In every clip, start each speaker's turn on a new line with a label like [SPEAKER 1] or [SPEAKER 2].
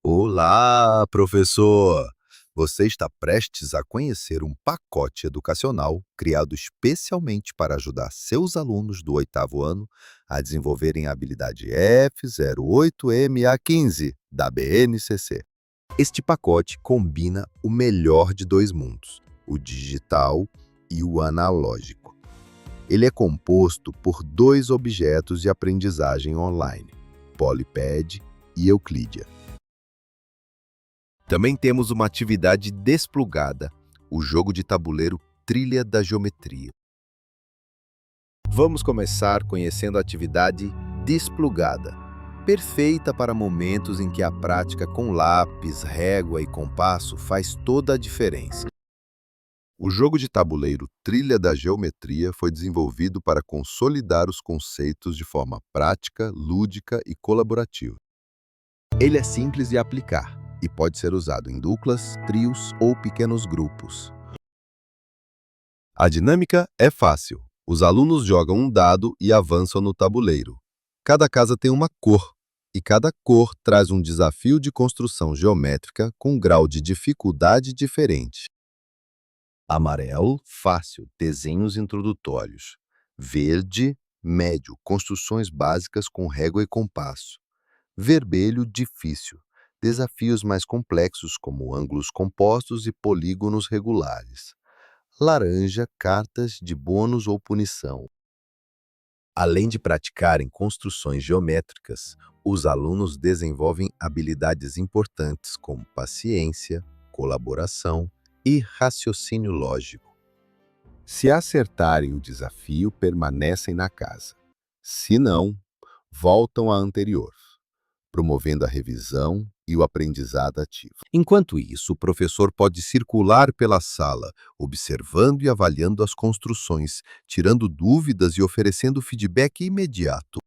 [SPEAKER 1] Olá, professor! Você está prestes a conhecer um pacote educacional criado especialmente para ajudar seus alunos do oitavo ano a desenvolverem a habilidade F08MA15 da BNCC. Este pacote combina o melhor de dois mundos, o digital e o analógico. Ele é composto por dois objetos de aprendizagem online, Polypad e Euclidia. Também temos uma atividade desplugada, o jogo de tabuleiro Trilha da Geometria. Vamos começar conhecendo a atividade desplugada, perfeita para momentos em que a prática com lápis, régua e compasso faz toda a diferença. O jogo de tabuleiro Trilha da Geometria foi desenvolvido para consolidar os conceitos de forma prática, lúdica e colaborativa. Ele é simples de aplicar e pode ser usado em duplas, trios ou pequenos grupos. A dinâmica é fácil. Os alunos jogam um dado e avançam no tabuleiro. Cada casa tem uma cor, e cada cor traz um desafio de construção geométrica com grau de dificuldade diferente. Amarelo, fácil, desenhos introdutórios. Verde, médio, construções básicas com régua e compasso. Vermelho, difícil, desafios mais complexos como ângulos compostos e polígonos regulares. Laranja, cartas de bônus ou punição. Além de praticarem construções geométricas, os alunos desenvolvem habilidades importantes como paciência, colaboração e raciocínio lógico. Se acertarem o desafio, permanecem na casa. Se não, voltam à anterior, promovendo a revisão e o aprendizado ativo. Enquanto isso, o professor pode circular pela sala, observando e avaliando as construções, tirando dúvidas e oferecendo feedback imediato.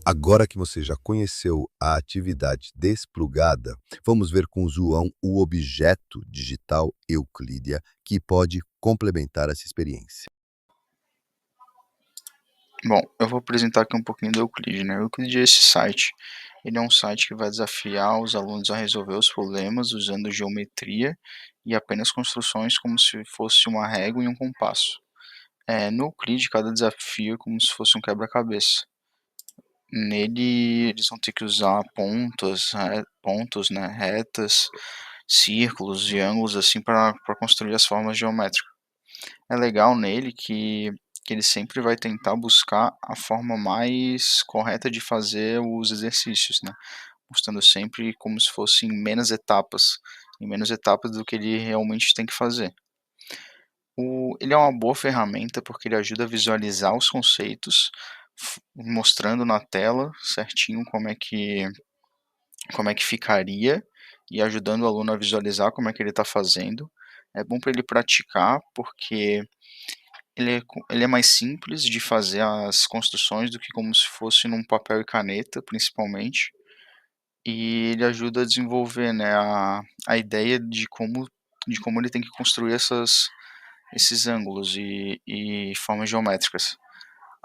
[SPEAKER 1] Agora que você já conheceu a atividade desplugada, vamos ver com o João o objeto digital Euclídea, que pode complementar essa experiência.
[SPEAKER 2] Bom, eu vou apresentar aqui um pouquinho do Euclid, né? O Euclid é esse site. Ele é um site que vai desafiar os alunos a resolver os problemas usando geometria e apenas construções como se fosse uma régua e um compasso. No Euclid, cada desafio é como se fosse um quebra-cabeça. Nele, eles vão ter que usar pontos, né, retas, círculos e ângulos assim para construir as formas geométricas. É legal nele que ele sempre vai tentar buscar a forma mais correta de fazer os exercícios, né? Mostrando sempre como se fossem em menos etapas do que ele realmente tem que fazer. Ele é uma boa ferramenta porque ele ajuda a visualizar os conceitos, mostrando na tela certinho como é que ficaria e ajudando o aluno a visualizar como é que ele está fazendo. É bom para ele praticar porque ele é mais simples de fazer as construções do que como se fosse num papel e caneta, principalmente, e ele ajuda a desenvolver, né, a ideia de como ele tem que construir esses ângulos e formas geométricas.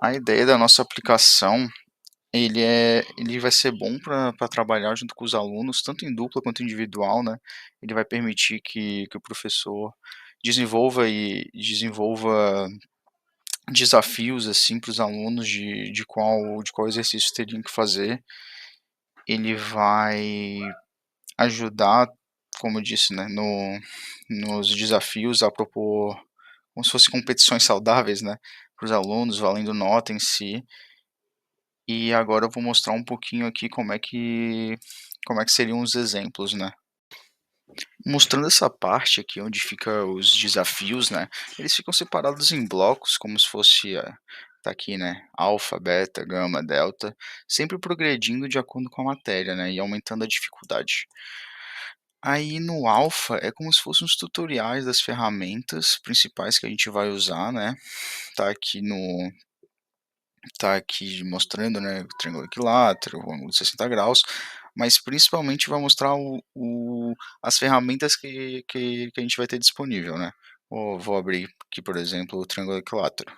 [SPEAKER 2] A ideia da nossa aplicação, ele vai ser bom para trabalhar junto com os alunos, tanto em dupla quanto individual, né. Ele vai permitir que o professor desenvolva desafios assim para os alunos de qual exercício teriam que fazer. Ele vai ajudar, como eu disse, né, no nos desafios a propor como se fossem competições saudáveis, né, para os alunos, valendo nota em si. E agora eu vou mostrar um pouquinho aqui como é que seriam os exemplos, né. Mostrando essa parte aqui onde fica os desafios, né, eles ficam separados em blocos como se fosse, tá aqui, né, alfa, beta, gama, delta, sempre progredindo de acordo com a matéria, né, e aumentando a dificuldade. Aí no alfa é como se fossem os tutoriais das ferramentas principais que a gente vai usar, né, tá aqui no tá aqui mostrando, né, o triângulo equilátero, o ângulo de 60 graus, mas principalmente vai mostrar as ferramentas que a gente vai ter disponível, né. Vou abrir aqui, por exemplo, o triângulo equilátero.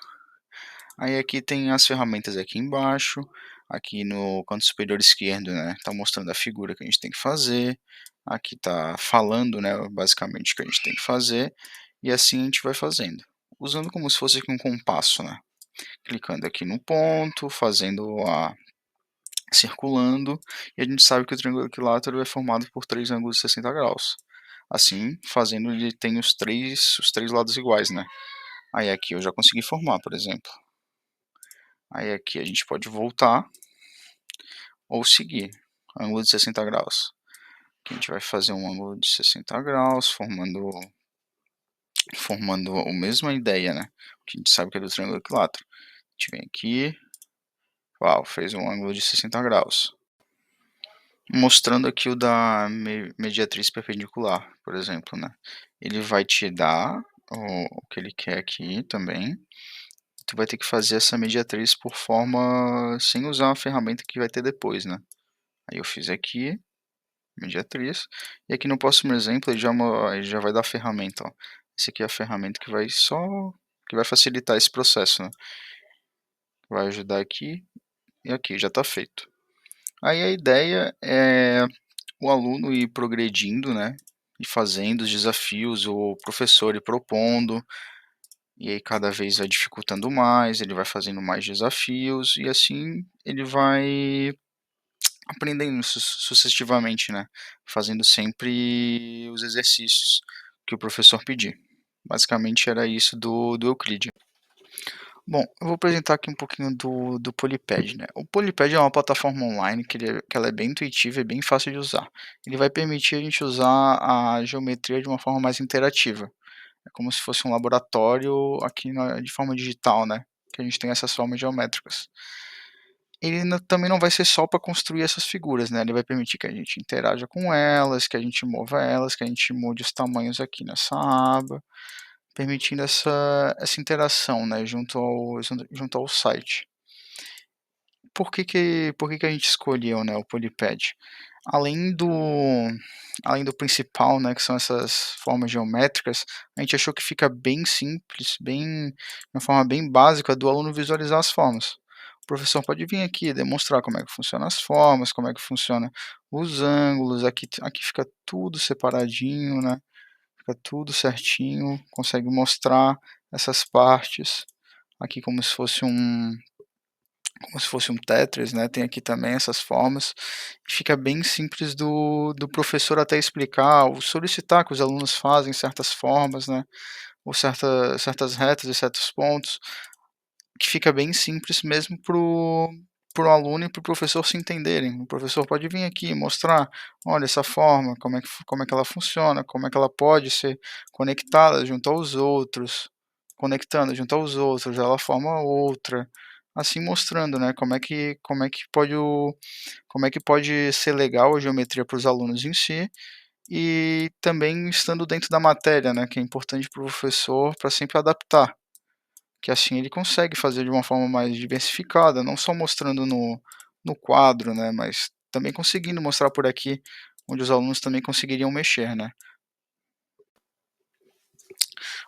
[SPEAKER 2] Aí aqui tem as ferramentas aqui embaixo, aqui no canto superior esquerdo, né, tá mostrando a figura que a gente tem que fazer, Aqui está falando, né, basicamente o que a gente tem que fazer, e assim a gente vai fazendo. Usando como se fosse aqui um compasso, né? Clicando aqui no ponto, fazendo a circulando, e a gente sabe que o triângulo equilátero é formado por 3 ângulos de 60 graus. Assim, fazendo ele tem os três lados iguais, né? Aí aqui eu já consegui formar, por exemplo. Aí aqui a gente pode voltar ou seguir, ângulo de 60 graus. Aqui a gente vai fazer um ângulo de 60 graus, formando a mesma ideia, né? Que a gente sabe que é do triângulo equilátero. A gente vem aqui, uau, fez um ângulo de 60 graus. Mostrando aqui o da mediatriz perpendicular, por exemplo, né? Ele vai te dar o que ele quer aqui também. Tu vai ter que fazer essa mediatriz por forma sem usar a ferramenta que vai ter depois, né? Aí eu fiz aqui, mediatriz, e aqui no próximo exemplo ele já vai dar a ferramenta, ó. Esse aqui é a ferramenta que vai facilitar esse processo, né? Vai ajudar aqui e aqui, já está feito. Aí a ideia é o aluno ir progredindo, né? E fazendo os desafios, o professor ir propondo, e aí cada vez vai dificultando mais, ele vai fazendo mais desafios, e assim ele vai aprendendo sucessivamente, né? Fazendo sempre os exercícios que o professor pedir. Basicamente era isso do Euclide. Bom, eu vou apresentar aqui um pouquinho do Polyped, né? O Polyped é uma plataforma online que ela é bem intuitiva e bem fácil de usar. Ele vai permitir a gente usar a geometria de uma forma mais interativa. É como se fosse um laboratório aqui de forma digital, né? Que a gente tem essas formas geométricas. Ele também não vai ser só para construir essas figuras, né? Ele vai permitir que a gente interaja com elas, que a gente mova elas, que a gente mude os tamanhos aqui nessa aba, permitindo essa interação, né, junto ao site. Por que que a gente escolheu, né, o Polyped? Além do além do principal, né, que são essas formas geométricas, a gente achou que fica bem simples, de uma forma bem básica do aluno visualizar as formas. O professor pode vir aqui demonstrar como é que funcionam as formas, como é que funciona os ângulos, aqui fica tudo separadinho, né, fica tudo certinho, consegue mostrar essas partes, aqui como se fosse um Tetris, né? Tem aqui também essas formas. E fica bem simples do professor até explicar ou solicitar que os alunos fazem certas formas, né? Ou certas retas e certos pontos, que fica bem simples mesmo pro aluno e para o professor se entenderem. O professor pode vir aqui e mostrar, olha essa forma, como é que ela funciona, como é que ela pode ser conectada junto aos outros, conectando junto aos outros, ela forma outra, assim mostrando, né, como é que pode ser legal a geometria para os alunos em si, e também estando dentro da matéria, né, que é importante para o professor para sempre adaptar, que assim ele consegue fazer de uma forma mais diversificada, não só mostrando no quadro, né, mas também conseguindo mostrar por aqui, onde os alunos também conseguiriam mexer, né.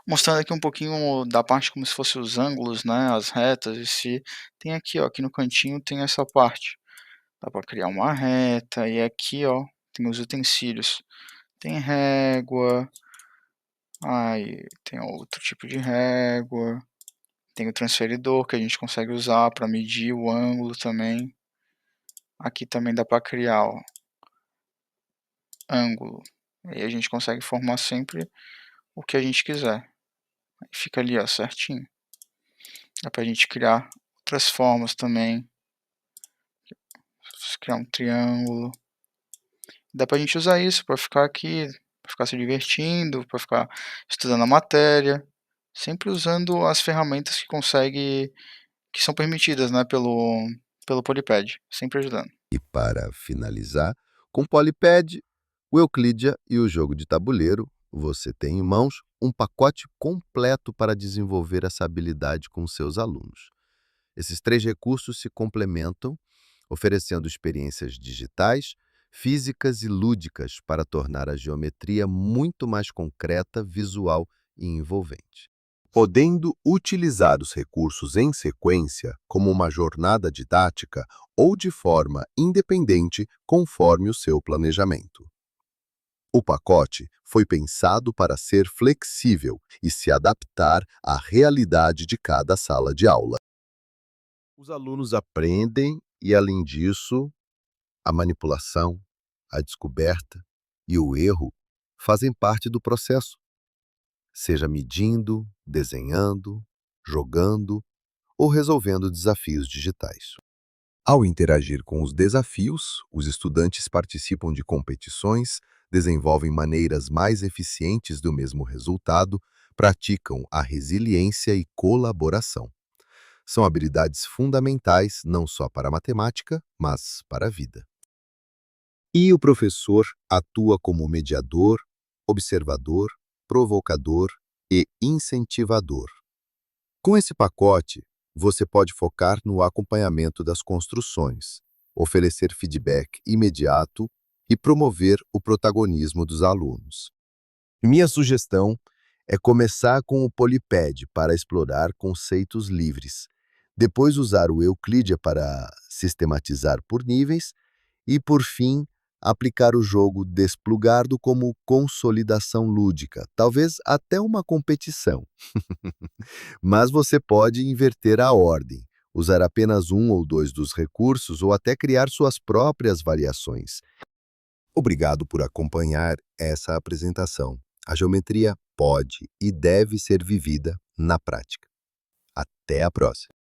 [SPEAKER 2] Mostrando aqui um pouquinho da parte como se fosse os ângulos, né, as retas e se tem aqui, ó, aqui no cantinho tem essa parte, dá para criar uma reta e aqui, ó, tem os utensílios, tem régua, aí tem outro tipo de régua, tem o transferidor que a gente consegue usar para medir o ângulo também. Aqui também dá para criar, ó, ângulo. Aí a gente consegue formar sempre o que a gente quiser. Aí fica ali, ó, certinho. Dá pra gente criar outras formas também. Criar um triângulo. Dá pra gente usar isso para ficar aqui, para ficar se divertindo, para ficar estudando a matéria, sempre usando as ferramentas que são permitidas, né, pelo Polyped, sempre ajudando.
[SPEAKER 1] E para finalizar, com Polyped, o Euclidia e o jogo de tabuleiro, você tem em mãos um pacote completo para desenvolver essa habilidade com seus alunos. Esses três recursos se complementam, oferecendo experiências digitais, físicas e lúdicas para tornar a geometria muito mais concreta, visual e envolvente. Podendo utilizar os recursos em sequência, como uma jornada didática ou de forma independente, conforme o seu planejamento. O pacote foi pensado para ser flexível e se adaptar à realidade de cada sala de aula. Os alunos aprendem e, além disso, a manipulação, a descoberta e o erro fazem parte do processo, seja medindo, desenhando, jogando ou resolvendo desafios digitais. Ao interagir com os desafios, os estudantes participam de competições, desenvolvem maneiras mais eficientes do mesmo resultado, praticam a resiliência e colaboração. São habilidades fundamentais não só para a matemática, mas para a vida. E o professor atua como mediador, observador, provocador e incentivador. Com esse pacote, você pode focar no acompanhamento das construções, oferecer feedback imediato e promover o protagonismo dos alunos. Minha sugestão é começar com o Polypad para explorar conceitos livres, depois usar o Euclidia para sistematizar por níveis e, por fim, aplicar o jogo Desplugado como consolidação lúdica, talvez até uma competição. Mas você pode inverter a ordem, usar apenas um ou dois dos recursos ou até criar suas próprias variações. Obrigado por acompanhar essa apresentação. A geometria pode e deve ser vivida na prática. Até a próxima!